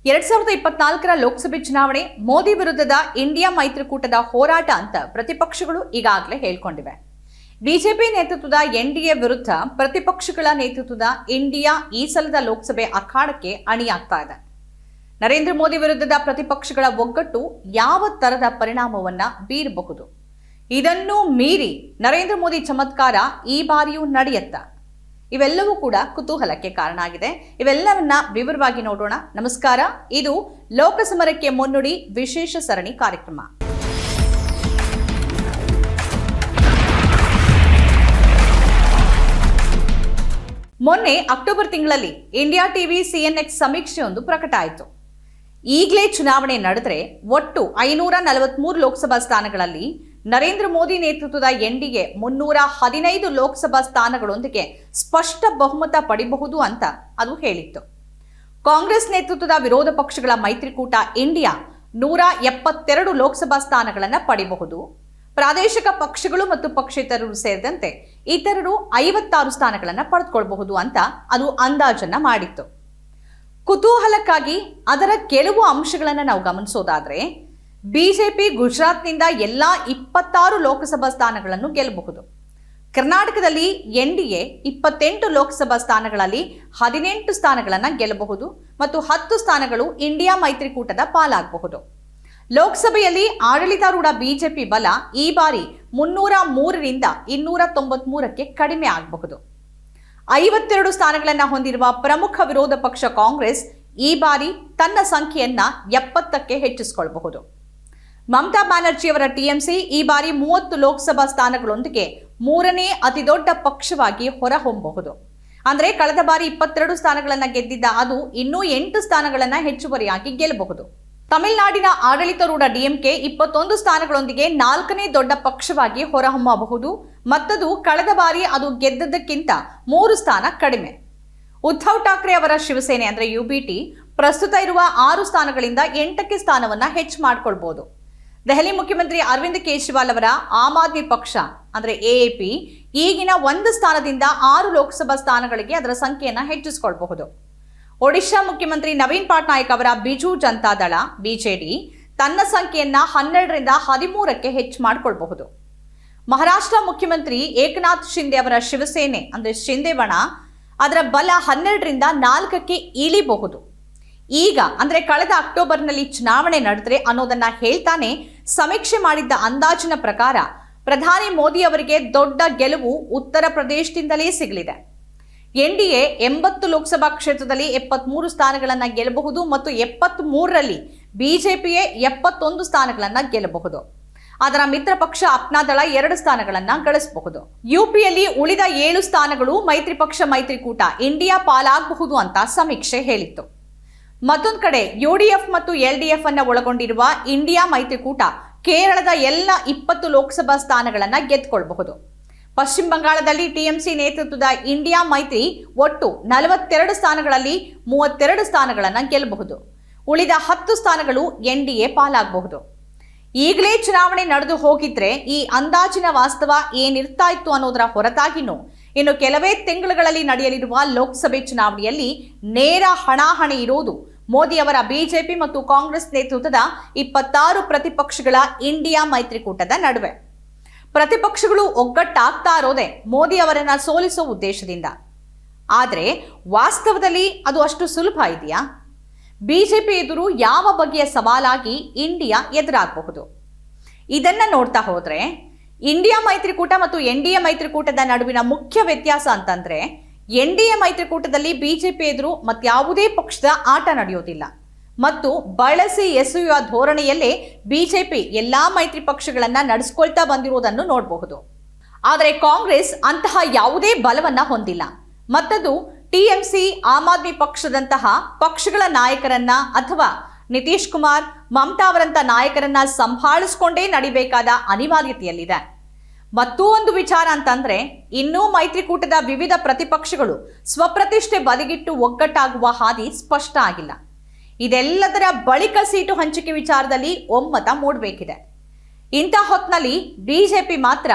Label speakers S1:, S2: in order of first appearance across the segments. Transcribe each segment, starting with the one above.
S1: 2024ರ ಲೋಕಸಭೆ ಚುನಾವಣೆ ಮೋದಿ ವಿರುದ್ಧದ ಇಂಡಿಯಾ ಮೈತ್ರಿಕೂಟದ ಹೋರಾಟ ಅಂತ ಪ್ರತಿಪಕ್ಷಗಳು ಈಗಾಗಲೇ ಹೇಳಿಕೊಂಡಿವೆ. ಬಿಜೆಪಿ ನೇತೃತ್ವದ ಎನ್ಡಿಎ ವಿರುದ್ಧ ಪ್ರತಿಪಕ್ಷಗಳ ನೇತೃತ್ವದ ಇಂಡಿಯಾ ಈ ಸಲದ ಲೋಕಸಭೆ ಅಖಾಡಕ್ಕೆ ಅಣಿಯಾಗ್ತಾ ಇದೆ. ನರೇಂದ್ರ ಮೋದಿ ವಿರುದ್ಧದ ಪ್ರತಿಪಕ್ಷಗಳ ಒಗ್ಗಟ್ಟು ಯಾವ ತರದ ಪರಿಣಾಮವನ್ನ ಬೀರಬಹುದು? ಇದನ್ನು ಮೀರಿ ನರೇಂದ್ರ ಮೋದಿ ಚಮತ್ಕಾರ ಈ ಬಾರಿಯೂ ನಡೆಯುತ್ತಾ? ಇವೆಲ್ಲವೂ ಕೂಡ ಕುತೂಹಲಕ್ಕೆ ಕಾರಣ ಆಗಿದೆ. ಇವೆಲ್ಲವನ್ನ ವಿವರವಾಗಿ ನೋಡೋಣ. ನಮಸ್ಕಾರ, ಇದು ಲೋಕಸಮರಕ್ಕೆ ಮುನ್ನುಡಿ ವಿಶೇಷ ಸರಣಿ ಕಾರ್ಯಕ್ರಮ. ಮೊನ್ನೆ ಅಕ್ಟೋಬರ್ ತಿಂಗಳಲ್ಲಿ ಇಂಡಿಯಾ ಟಿವಿ ಸಿಎನ್ಎಕ್ಸ್ ಸಮೀಕ್ಷೆಯೊಂದು ಪ್ರಕಟ ಆಯಿತು. ಈಗಲೇ ಚುನಾವಣೆ ನಡೆದರೆ ಒಟ್ಟು 543 ಲೋಕಸಭಾ ಸ್ಥಾನಗಳಲ್ಲಿ ನರೇಂದ್ರ ಮೋದಿ ನೇತೃತ್ವದ ಎನ್ಡಿಎ 315 ಲೋಕಸಭಾ ಸ್ಥಾನಗಳೊಂದಿಗೆ ಸ್ಪಷ್ಟ ಬಹುಮತ ಪಡೆಯಬಹುದು ಅಂತ ಅದು ಹೇಳಿತ್ತು. ಕಾಂಗ್ರೆಸ್ ನೇತೃತ್ವದ ವಿರೋಧ ಪಕ್ಷಗಳ ಮೈತ್ರಿಕೂಟ ಇಂಡಿಯಾ 172 ಲೋಕಸಭಾ ಸ್ಥಾನಗಳನ್ನು ಪಡೆಯಬಹುದು. ಪ್ರಾದೇಶಿಕ ಪಕ್ಷಗಳು ಮತ್ತು ಪಕ್ಷೇತರರು ಸೇರಿದಂತೆ ಇತರರು 56 ಸ್ಥಾನಗಳನ್ನು ಪಡೆದುಕೊಳ್ಳಬಹುದು ಅಂತ ಅದು ಅಂದಾಜನ್ನ ಮಾಡಿತ್ತು. ಕುತೂಹಲಕ್ಕಾಗಿ ಅದರ ಕೆಲವು ಅಂಶಗಳನ್ನು ನಾವು ಗಮನಿಸೋದಾದ್ರೆ, ಬಿಜೆಪಿ ಗುಜರಾತ್ನಿಂದ ಎಲ್ಲಾ 26 ಲೋಕಸಭಾ ಸ್ಥಾನಗಳನ್ನು ಗೆಲ್ಲಬಹುದು. ಕರ್ನಾಟಕದಲ್ಲಿ ಎನ್ಡಿಎ 28 ಲೋಕಸಭಾ ಸ್ಥಾನಗಳಲ್ಲಿ 18 ಸ್ಥಾನಗಳನ್ನು ಗೆಲ್ಲಬಹುದು ಮತ್ತು 10 ಸ್ಥಾನಗಳು ಇಂಡಿಯಾ ಮೈತ್ರಿಕೂಟದ ಪಾಲಾಗಬಹುದು. ಲೋಕಸಭೆಯಲ್ಲಿ ಆಡಳಿತಾರೂಢ ಬಿಜೆಪಿ ಬಲ ಈ ಬಾರಿ 303ರಿಂದ 293ಕ್ಕೆ ಕಡಿಮೆ ಆಗಬಹುದು. 52 ಸ್ಥಾನಗಳನ್ನು ಹೊಂದಿರುವ ಪ್ರಮುಖ ವಿರೋಧ ಪಕ್ಷ ಕಾಂಗ್ರೆಸ್ ಈ ಬಾರಿ ತನ್ನ ಸಂಖ್ಯೆಯನ್ನ 70ಕ್ಕೆ ಹೆಚ್ಚಿಸಿಕೊಳ್ಳಬಹುದು. ಮಮತಾ ಬ್ಯಾನರ್ಜಿಯವರ ಟಿಎಂಸಿ ಈ ಬಾರಿ 30 ಲೋಕಸಭಾ ಸ್ಥಾನಗಳೊಂದಿಗೆ ಮೂರನೇ ಅತಿದೊಡ್ಡ ಪಕ್ಷವಾಗಿ ಹೊರಹೊಮ್ಮಬಹುದು. ಅಂದ್ರೆ ಕಳೆದ ಬಾರಿ 22 ಸ್ಥಾನಗಳನ್ನು ಗೆದ್ದಿದ್ದ ಅದು ಇನ್ನೂ 8 ಸ್ಥಾನಗಳನ್ನು ಹೆಚ್ಚುವರಿಯಾಗಿ ಗೆಲ್ಲಬಹುದು. ತಮಿಳುನಾಡಿನ ಆಡಳಿತಾರೂಢ ಡಿಎಂಕೆ 21 ಸ್ಥಾನಗಳೊಂದಿಗೆ 4ನೇ ದೊಡ್ಡ ಪಕ್ಷವಾಗಿ ಹೊರಹೊಮ್ಮಬಹುದು. ಮತ್ತದು ಕಳೆದ ಬಾರಿ ಅದು ಗೆದ್ದದಕ್ಕಿಂತ 3 ಸ್ಥಾನ ಕಡಿಮೆ. ಉದ್ಧವ್ ಠಾಕ್ರೆ ಅವರ ಶಿವಸೇನೆ ಅಂದ್ರೆ ಯುಬಿಟಿ ಪ್ರಸ್ತುತ ಇರುವ 6 ಸ್ಥಾನಗಳಿಂದ 8ಕ್ಕೆ ಸ್ಥಾನವನ್ನ ಹೆಚ್ಚು ಮಾಡಿಕೊಳ್ಬಹುದು. ದೆಹಲಿ ಮುಖ್ಯಮಂತ್ರಿ ಅರವಿಂದ್ ಕೇಜ್ರಿವಾಲ್ ಅವರ ಆಮ್ ಆದ್ಮಿ ಪಕ್ಷ ಅಂದ್ರೆ ಎಎಪಿ ಈಗಿನ 1 ಸ್ಥಾನದಿಂದ 6 ಲೋಕಸಭಾ ಸ್ಥಾನಗಳಿಗೆ ಅದರ ಸಂಖ್ಯೆಯನ್ನ ಹೆಚ್ಚಿಸಿಕೊಳ್ಳಬಹುದು. ಒಡಿಶಾ ಮುಖ್ಯಮಂತ್ರಿ ನವೀನ್ ಪಟ್ನಾಯಕ್ ಅವರ ಬಿಜು ಜನತಾ ದಳ ಬಿಜೆಡಿ ತನ್ನ ಸಂಖ್ಯೆಯನ್ನ 12ರಿಂದ 13ಕ್ಕೆ ಹೆಚ್ಚು ಮಾಡಿಕೊಳ್ಳಬಹುದು. ಮಹಾರಾಷ್ಟ್ರ ಮುಖ್ಯಮಂತ್ರಿ ಏಕನಾಥ್ ಶಿಂದೆ ಅವರ ಶಿವಸೇನೆ ಅಂದ್ರೆ ಶಿಂದೇವಣ ಅದರ ಬಲ 12ರಿಂದ 4ಕ್ಕೆ ಇಳಿಬಹುದು. ಈಗ ಅಂದ್ರೆ ಕಳೆದ ಅಕ್ಟೋಬರ್ನಲ್ಲಿ ಚುನಾವಣೆ ನಡೆದ್ರೆ ಅನ್ನೋದನ್ನ ಹೇಳ್ತಾನೆ ಸಮೀಕ್ಷೆ ಮಾಡಿದ್ದ ಅಂದಾಜಿನ ಪ್ರಕಾರ ಪ್ರಧಾನಿ ಮೋದಿ ಅವರಿಗೆ ದೊಡ್ಡ ಗೆಲುವು ಉತ್ತರ ಪ್ರದೇಶದಿಂದಲೇ ಸಿಗಲಿದೆ. ಎನ್ಡಿಎ 80 ಲೋಕಸಭಾ ಕ್ಷೇತ್ರದಲ್ಲಿ 73 ಸ್ಥಾನಗಳನ್ನು ಗೆಲ್ಲಬಹುದು ಮತ್ತು 73ರಲ್ಲಿ ಬಿಜೆಪಿಯೇ 71 ಸ್ಥಾನಗಳನ್ನು ಗೆಲ್ಲಬಹುದು. ಅದರ ಮಿತ್ರ ಪಕ್ಷ ಅಪ್ನಾ ದಳ 2 ಸ್ಥಾನಗಳನ್ನು ಗಳಿಸಬಹುದು. ಯುಪಿಯಲ್ಲಿ ಉಳಿದ 7 ಸ್ಥಾನಗಳು ಮೈತ್ರಿ ಪಕ್ಷ ಮೈತ್ರಿಕೂಟ ಇಂಡಿಯಾ ಪಾಲಾಗಬಹುದು ಅಂತ ಸಮೀಕ್ಷೆ ಹೇಳಿತ್ತು. ಮತ್ತೊಂದು ಕಡೆ ಯುಡಿಎಫ್ ಮತ್ತು ಎಲ್ಡಿಎಫ್ ಅನ್ನ ಒಳಗೊಂಡಿರುವ ಇಂಡಿಯಾ ಮೈತ್ರಿಕೂಟ ಕೇರಳದ ಎಲ್ಲ 20 ಲೋಕಸಭಾ ಸ್ಥಾನಗಳನ್ನು ಗೆದ್ದುಕೊಳ್ಳಬಹುದು. ಪಶ್ಚಿಮ ಬಂಗಾಳದಲ್ಲಿ ಟಿಎಂಸಿ ನೇತೃತ್ವದ ಇಂಡಿಯಾ ಮೈತ್ರಿ ಒಟ್ಟು 42 ಸ್ಥಾನಗಳಲ್ಲಿ 32 ಸ್ಥಾನಗಳನ್ನು ಗೆಲ್ಲಬಹುದು. ಉಳಿದ 10 ಸ್ಥಾನಗಳು ಎನ್ಡಿಎ ಪಾಲಾಗಬಹುದು. ಈಗಲೇ ಚುನಾವಣೆ ನಡೆದು ಹೋಗಿದ್ರೆ ಈ ಅಂದಾಜಿನ ವಾಸ್ತವ ಏನಿರ್ತಾ ಇತ್ತು ಅನ್ನೋದರ ಹೊರತಾಗಿನೂ ಇನ್ನು ಕೆಲವೇ ತಿಂಗಳುಗಳಲ್ಲಿ ನಡೆಯಲಿರುವ ಲೋಕಸಭೆ ಚುನಾವಣೆಯಲ್ಲಿ ನೇರ ಹಣಾಹಣಿ ಇರೋದು ಮೋದಿ ಅವರ ಬಿಜೆಪಿ ಮತ್ತು ಕಾಂಗ್ರೆಸ್ ನೇತೃತ್ವದ 26 ಪ್ರತಿಪಕ್ಷಗಳ ಇಂಡಿಯಾ ಮೈತ್ರಿಕೂಟದ ನಡುವೆ. ಪ್ರತಿಪಕ್ಷಗಳು ಒಗ್ಗಟ್ಟಾಗ್ತಾ ಇರೋದೇ ಮೋದಿ ಅವರನ್ನ ಸೋಲಿಸೋ ಉದ್ದೇಶದಿಂದ. ಆದರೆ ವಾಸ್ತವದಲ್ಲಿ ಅದು ಅಷ್ಟು ಸುಲಭ ಇದೆಯಾ? ಬಿಜೆಪಿ ಎದುರು ಯಾವ ಬಗೆಯ ಸವಾಲಾಗಿ ಇಂಡಿಯಾ ಎದುರಾಗಬಹುದು? ಇದನ್ನ ನೋಡ್ತಾ ಹೋದ್ರೆ ಇಂಡಿಯಾ ಮೈತ್ರಿಕೂಟ ಮತ್ತು ಎನ್ಡಿಎ ಮೈತ್ರಿಕೂಟದ ನಡುವಿನ ಮುಖ್ಯ ವ್ಯತ್ಯಾಸ ಅಂತಂದ್ರೆ, ಎನ್ಡಿಎ ಮೈತ್ರಿಕೂಟದಲ್ಲಿ ಬಿಜೆಪಿ ಎದುರು ಮತ್ಯಾವುದೇ ಪಕ್ಷದ ಆಟ ನಡೆಯೋದಿಲ್ಲ ಮತ್ತು ಬಳಸಿ ಎಸೆಯುವ ಧೋರಣೆಯಲ್ಲೇ ಬಿಜೆಪಿ ಎಲ್ಲಾ ಮೈತ್ರಿ ಪಕ್ಷಗಳನ್ನ ನಡೆಸಿಕೊಳ್ತಾ ಬಂದಿರುವುದನ್ನು ನೋಡಬಹುದು. ಆದರೆ ಕಾಂಗ್ರೆಸ್ ಅಂತಹ ಯಾವುದೇ ಬಲವನ್ನ ಹೊಂದಿಲ್ಲ. ಮತ್ತದು ಟಿಎಂಸಿ ಆಮ್ ಆದ್ಮಿ ಪಕ್ಷದಂತಹ ಪಕ್ಷಗಳ ನಾಯಕರನ್ನ ಅಥವಾ ನಿತೀಶ್ ಕುಮಾರ್ ಮಮತಾ ಅವರಂತ ನಾಯಕರನ್ನ ಸಂಭಾಳಿಸಿಕೊಂಡೇ ನಡಿಬೇಕಾದ ಅನಿವಾರ್ಯತೆಯಲ್ಲಿದೆ. ಮತ್ತೂ ಒಂದು ವಿಚಾರ ಅಂತಂದ್ರೆ, ಇನ್ನೂ ಮೈತ್ರಿಕೂಟದ ವಿವಿಧ ಪ್ರತಿಪಕ್ಷಗಳು ಸ್ವಪ್ರತಿಷ್ಠೆ ಬದಿಗಿಟ್ಟು ಒಗ್ಗಟ್ಟಾಗುವ ಹಾದಿ ಸ್ಪಷ್ಟ ಆಗಿಲ್ಲ. ಇದೆಲ್ಲದರ ಬಳಿಕ ಸೀಟು ಹಂಚಿಕೆ ವಿಚಾರದಲ್ಲಿ ಒಮ್ಮತ ಮೂಡಬೇಕಿದೆ. ಇಂಥ ಹೊತ್ತಿನಲ್ಲಿ ಬಿಜೆಪಿ ಮಾತ್ರ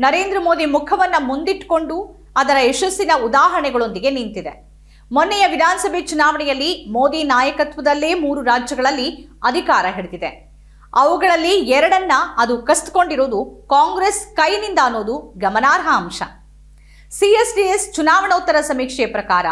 S1: ನರೇಂದ್ರ ಮೋದಿ ಮುಖವನ್ನ ಮುಂದಿಟ್ಟುಕೊಂಡು ಅದರ ಯಶಸ್ಸಿನ ಉದಾಹರಣೆಗಳೊಂದಿಗೆ ನಿಂತಿದೆ. ಮೊನ್ನೆಯ ವಿಧಾನಸಭೆ ಚುನಾವಣೆಯಲ್ಲಿ ಮೋದಿ ನಾಯಕತ್ವದಲ್ಲೇ 3 ರಾಜ್ಯಗಳಲ್ಲಿ ಅಧಿಕಾರ ಹಿಡಿದಿದೆ. ಅವುಗಳಲ್ಲಿ 2 ಅದು ಕಸಿದುಕೊಂಡಿರುವುದು ಕಾಂಗ್ರೆಸ್ ಕೈನಿಂದ ಅನ್ನೋದು ಗಮನಾರ್ಹ ಅಂಶ. CSDS ಚುನಾವಣೋತ್ತರ ಸಮೀಕ್ಷೆ ಪ್ರಕಾರ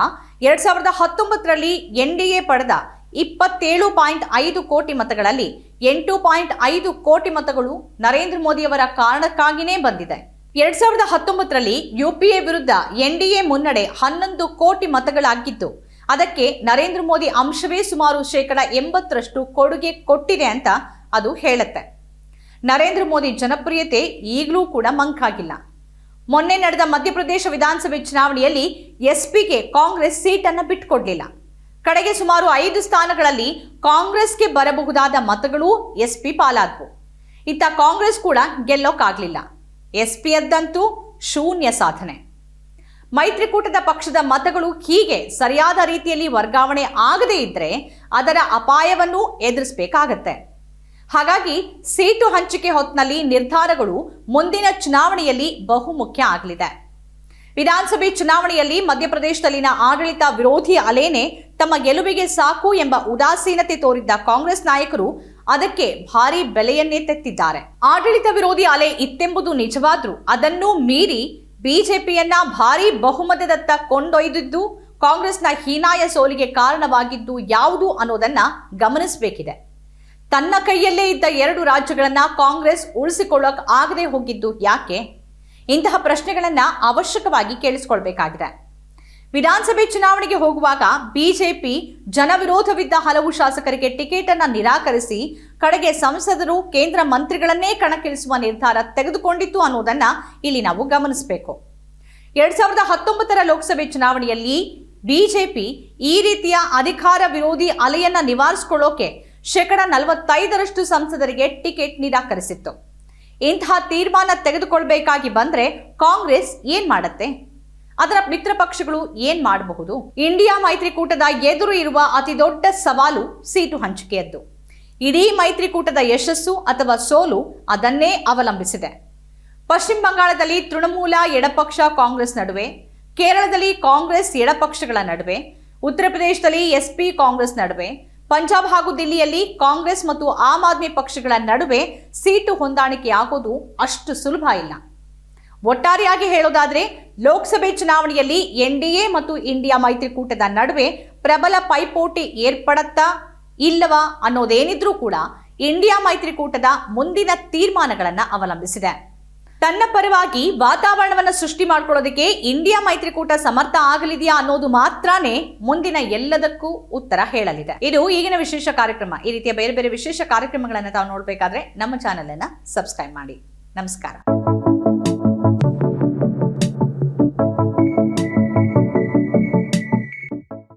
S1: 2019ರಲ್ಲಿ ಎನ್ಡಿಎ ಪಡೆದ 27.5 ಕೋಟಿ ಮತಗಳಲ್ಲಿ 8.5 ಕೋಟಿ ಮತಗಳು ನರೇಂದ್ರ ಮೋದಿಯವರ ಕಾರಣಕ್ಕಾಗಿಯೇ ಬಂದಿದೆ. 2019ರಲ್ಲಿ ಯುಪಿಎ ವಿರುದ್ಧ ಎನ್ಡಿಎ ಮುನ್ನಡೆ 11 ಕೋಟಿ ಮತಗಳಾಗಿದ್ದು, ಅದಕ್ಕೆ ನರೇಂದ್ರ ಮೋದಿ ಅಂಶವೇ ಸುಮಾರು 80% ಕೊಡುಗೆ ಕೊಟ್ಟಿದೆ ಅಂತ ಅದು ಹೇಳುತ್ತೆ. ನರೇಂದ್ರ ಮೋದಿ ಜನಪ್ರಿಯತೆ ಈಗಲೂ ಕೂಡ ಮಂಕಾಗಿಲ್ಲ. ಮೊನ್ನೆ ನಡೆದ ಮಧ್ಯಪ್ರದೇಶ ವಿಧಾನಸಭೆ ಚುನಾವಣೆಯಲ್ಲಿ ಎಸ್ಪಿಗೆ ಕಾಂಗ್ರೆಸ್ ಸೀಟನ್ನು ಬಿಟ್ಟುಕೊಡ್ಲಿಲ್ಲ. ಕಡೆಗೆ ಸುಮಾರು 5 ಸ್ಥಾನಗಳಲ್ಲಿ ಕಾಂಗ್ರೆಸ್ಗೆ ಬರಬಹುದಾದ ಮತಗಳು ಎಸ್ಪಿ ಪಾಲಾದವು. ಇತ್ತ ಕಾಂಗ್ರೆಸ್ ಕೂಡ ಗೆಲ್ಲೋಕ್ಕಾಗಲಿಲ್ಲ. ಎಸ್ಪಿಯದ್ದಂತೂ ಶೂನ್ಯ ಸಾಧನೆ. ಮೈತ್ರಿಕೂಟದ ಪಕ್ಷದ ಮತಗಳು ಹೀಗೆ ಸರಿಯಾದ ರೀತಿಯಲ್ಲಿ ವರ್ಗಾವಣೆ ಆಗದೇ ಇದ್ರೆ ಅದರ ಅಪಾಯವನ್ನು ಎದುರಿಸಬೇಕಾಗತ್ತೆ. ಹಾಗಾಗಿ ಸೀಟು ಹಂಚಿಕೆ ಹೊತ್ತಿನಲ್ಲಿ ನಿರ್ಧಾರಗಳು ಮುಂದಿನ ಚುನಾವಣೆಯಲ್ಲಿ ಬಹುಮುಖ್ಯ ಆಗಲಿದೆ. ವಿಧಾನಸಭೆ ಚುನಾವಣೆಯಲ್ಲಿ ಮಧ್ಯಪ್ರದೇಶದಲ್ಲಿನ ಆಡಳಿತ ವಿರೋಧಿ ಅಲೆನೇ ತಮ್ಮ ಗೆಲುವಿಗೆ ಸಾಕು ಎಂಬ ಉದಾಸೀನತೆ ತೋರಿದ್ದ ಕಾಂಗ್ರೆಸ್ ನಾಯಕರು ಅದಕ್ಕೆ ಭಾರಿ ಬೆಲೆಯನ್ನೇ ತೆತ್ತಿದ್ದಾರೆ. ಆಡಳಿತ ವಿರೋಧಿ ಅಲೆ ಇತ್ತೆಂಬುದು ನಿಜವಾದ್ರೂ ಅದನ್ನೂ ಮೀರಿ ಬಿಜೆಪಿಯನ್ನ ಭಾರಿ ಬಹುಮತದತ್ತ ಕೊಂಡೊಯ್ದಿದ್ದು ಕಾಂಗ್ರೆಸ್ನ ಹೀನಾಯ ಸೋಲಿಗೆ ಕಾರಣವಾಗಿದ್ದು ಯಾವುದು ಅನ್ನೋದನ್ನ ಗಮನಿಸಬೇಕಿದೆ. ತನ್ನ ಕೈಯಲ್ಲೇ ಇದ್ದ 2 ರಾಜ್ಯಗಳನ್ನ ಕಾಂಗ್ರೆಸ್ ಉಳಿಸಿಕೊಳ್ಳೋಕೆ ಆಗದೆ ಹೋಗಿದ್ದು ಯಾಕೆ? ಇಂತಹ ಪ್ರಶ್ನೆಗಳನ್ನ ಅವಶ್ಯಕವಾಗಿ ಕೇಳಿಸಿಕೊಳ್ಬೇಕಾಗಿದೆ. ವಿಧಾನಸಭೆ ಚುನಾವಣೆಗೆ ಹೋಗುವಾಗ ಬಿಜೆಪಿ ಜನವಿರೋಧವಿದ್ದ ಹಲವು ಶಾಸಕರಿಗೆ ಟಿಕೆಟ್ ಅನ್ನ ನಿರಾಕರಿಸಿ ಕಡೆಗೆ ಸಂಸದರು, ಕೇಂದ್ರ ಮಂತ್ರಿಗಳನ್ನೇ ಕಣಕ್ಕಿಳಿಸುವ ನಿರ್ಧಾರ ತೆಗೆದುಕೊಂಡಿತ್ತು ಅನ್ನೋದನ್ನ ಇಲ್ಲಿ ನಾವು ಗಮನಿಸಬೇಕು. 2019ರ ಲೋಕಸಭೆ ಚುನಾವಣೆಯಲ್ಲಿ ಬಿಜೆಪಿ ಈ ರೀತಿಯ ಅಧಿಕಾರ ವಿರೋಧಿ ಅಲೆಯನ್ನ ನಿವಾರಿಸಿಕೊಳ್ಳೋಕೆ 45% ಸಂಸದರಿಗೆ ಟಿಕೆಟ್ ನಿರಾಕರಿಸಿತ್ತು. ಇಂತಹ ತೀರ್ಮಾನ ತೆಗೆದುಕೊಳ್ಬೇಕಾಗಿ ಬಂದ್ರೆ ಕಾಂಗ್ರೆಸ್ ಏನ್ ಮಾಡತ್ತೆ? ಅದರ ಮಿತ್ರ ಪಕ್ಷಗಳು ಏನ್ ಮಾಡಬಹುದು? ಇಂಡಿಯಾ ಮೈತ್ರಿಕೂಟದ ಎದುರು ಇರುವ ಅತಿ ದೊಡ್ಡ ಸವಾಲು ಸೀಟು ಹಂಚಿಕೆಯದ್ದು. ಇಡೀ ಮೈತ್ರಿಕೂಟದ ಯಶಸ್ಸು ಅಥವಾ ಸೋಲು ಅದನ್ನೇ ಅವಲಂಬಿಸಿದೆ. ಪಶ್ಚಿಮ ಬಂಗಾಳದಲ್ಲಿ ತೃಣಮೂಲ ಎಡಪಕ್ಷ ಕಾಂಗ್ರೆಸ್ ನಡುವೆ, ಕೇರಳದಲ್ಲಿ ಕಾಂಗ್ರೆಸ್ ಎಡಪಕ್ಷಗಳ ನಡುವೆ, ಉತ್ತರ ಪ್ರದೇಶದಲ್ಲಿ ಎಸ್ಪಿ ಕಾಂಗ್ರೆಸ್ ನಡುವೆ, ಪಂಜಾಬ್ ಹಾಗೂ ದಿಲ್ಲಿಯಲ್ಲಿ ಕಾಂಗ್ರೆಸ್ ಮತ್ತು ಆಮ್ ಆದ್ಮಿ ಪಕ್ಷಗಳ ನಡುವೆ ಸೀಟು ಹೊಂದಾಣಿಕೆ ಆಗೋದು ಅಷ್ಟು ಸುಲಭ ಇಲ್ಲ. ಒಟ್ಟಾರೆಯಾಗಿ ಹೇಳೋದಾದ್ರೆ ಲೋಕಸಭೆ ಚುನಾವಣೆಯಲ್ಲಿ ಎನ್ಡಿಎ ಮತ್ತು ಇಂಡಿಯಾ ಮೈತ್ರಿಕೂಟದ ನಡುವೆ ಪ್ರಬಲ ಪೈಪೋಟಿ ಏರ್ಪಡತ್ತಾ ಇಲ್ಲವಾ ಅನ್ನೋದೇನಿದ್ರೂ ಕೂಡ ಇಂಡಿಯಾ ಮೈತ್ರಿಕೂಟದ ಮುಂದಿನ ತೀರ್ಮಾನಗಳನ್ನ ಅವಲಂಬಿಸಿದೆ. ತನ್ನ ಪರವಾಗಿ ವಾತಾವರಣವನ್ನು ಸೃಷ್ಟಿ ಮಾಡ್ಕೊಳ್ಳೋದಕ್ಕೆ ಇಂಡಿಯಾ ಮೈತ್ರಿಕೂಟ ಸಮರ್ಥ ಆಗಲಿದೆಯಾ ಅನ್ನೋದು ಮಾತ್ರನೇ ಮುಂದಿನ ಎಲ್ಲದಕ್ಕೂ ಉತ್ತರ ಹೇಳಲಿದೆ. ಇದು ಈಗಿನ ವಿಶೇಷ ಕಾರ್ಯಕ್ರಮ. ಈ ರೀತಿಯ ಬೇರೆ ಬೇರೆ ವಿಶೇಷ ಕಾರ್ಯಕ್ರಮಗಳನ್ನು ತಾವು ನೋಡಬೇಕಾದ್ರೆ ನಮ್ಮ ಚಾನೆಲ್ ಅನ್ನ ಸಬ್ಸ್ಕ್ರೈಬ್ ಮಾಡಿ. ನಮಸ್ಕಾರ.